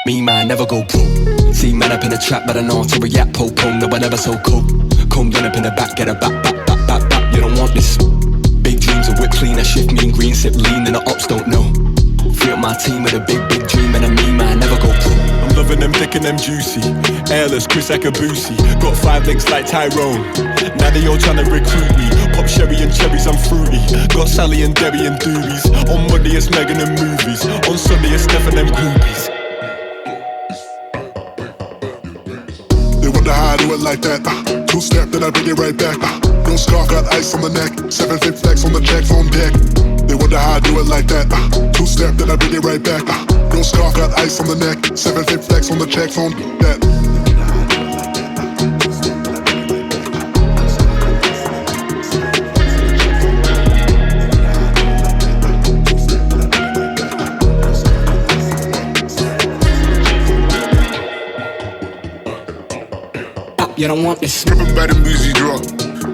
Me man never go pro. See man up in the trap, but I know to react po-po. No, I never so cold. Comb gun up in the back, get a back. You don't want this. Big dreams of whip clean, I shift mean green, sip lean, and the ops don't know. Free up my team with a big dream, and a me man never go pro. I'm loving them thick and them juicy. Airless, Chris Akabusi. Got 5 legs like Tyrone. Now they all trying to recruit me. Pop sherry and cherries, I'm fruity. Got Sally and Debbie and doobies. On Monday it's Megan and movies. On Sunday it's Steph and them groupies. They wonder how I do it like that. 2-step, then I bring it right back. No scarf, got ice on the neck. 7-fit flex on the checks on deck. They wonder how I do it like that. 2-step, then I bring it right back. No scarf, got ice on the neck. 7-fit flex on the checks on deck. You don't want this. Trippin' by the music drop.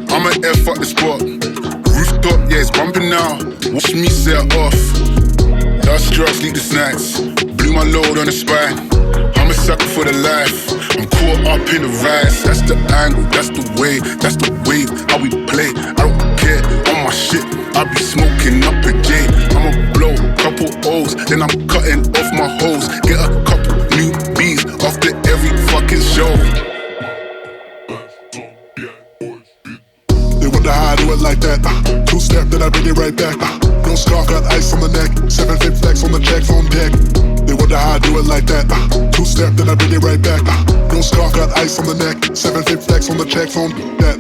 I'm an F up the spot. Rooftop, yeah, it's bumping now. Watch me set off. Last drop, sleep the snacks. Blew my load on the spine. I'm a sucker for the life. I'm caught up in the rise. That's the angle, that's the way, that's the wave. How we play, I don't care. On my shit, I be smoking up a J. I'ma blow couple O's, then I'm cutting off my hoes. Get a couple new B's after every fucking show. How I do it like that. 2-step, then I bring it right back. No scarf, got ice on the neck. 7-fit flex on the checks on deck. They wonder how I do it like that. 2-step, then I bring it right back. No scarf, got ice on the neck. 7-fit flex on the checks on deck.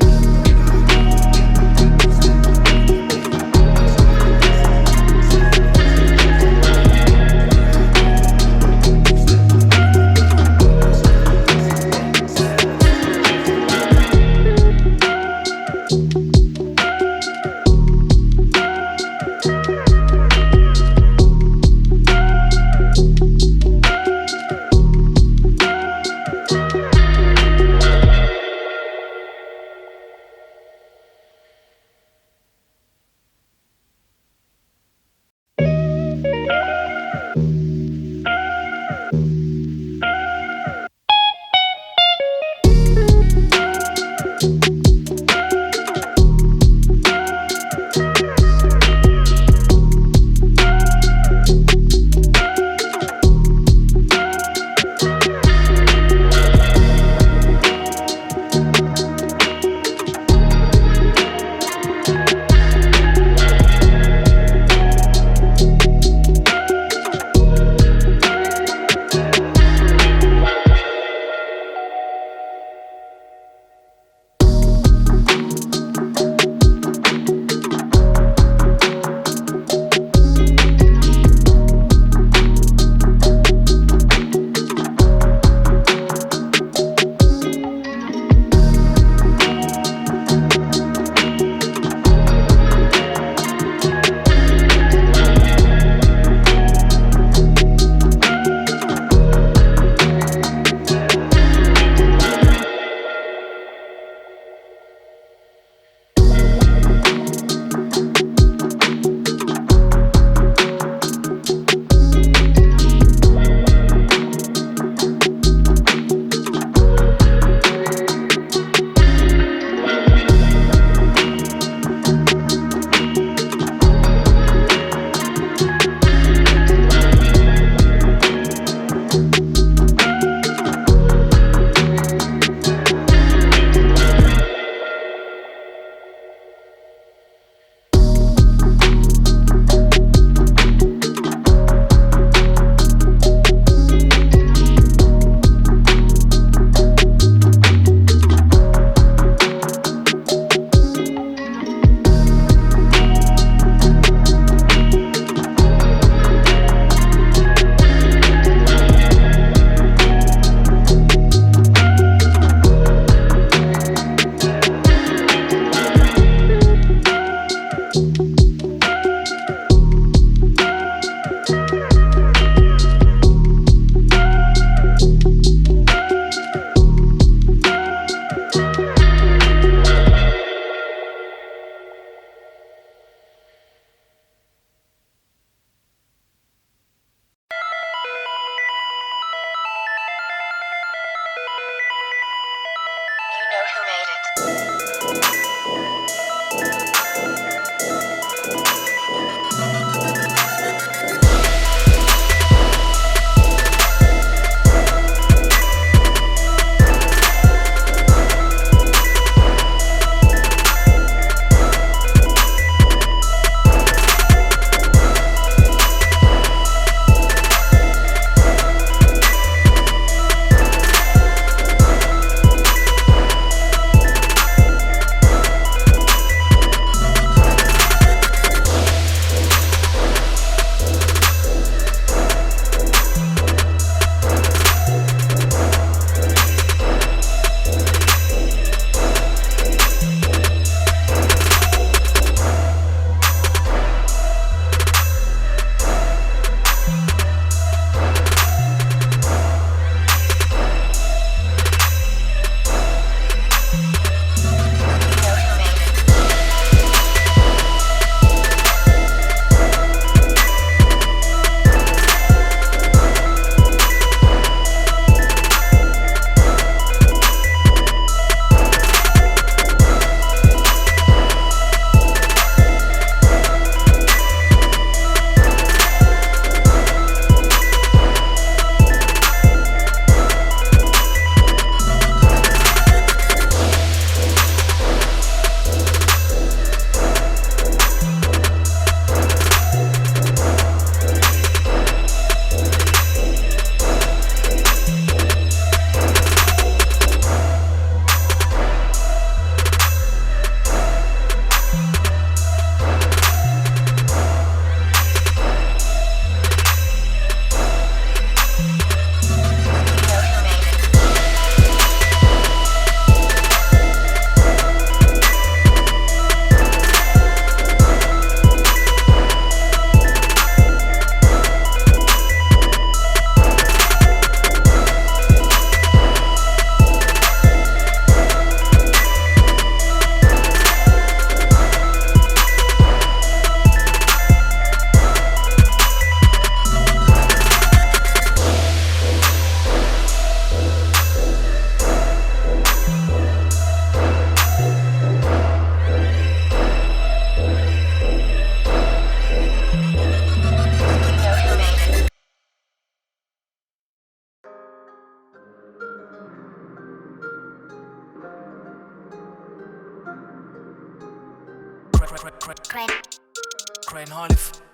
Crane Halif.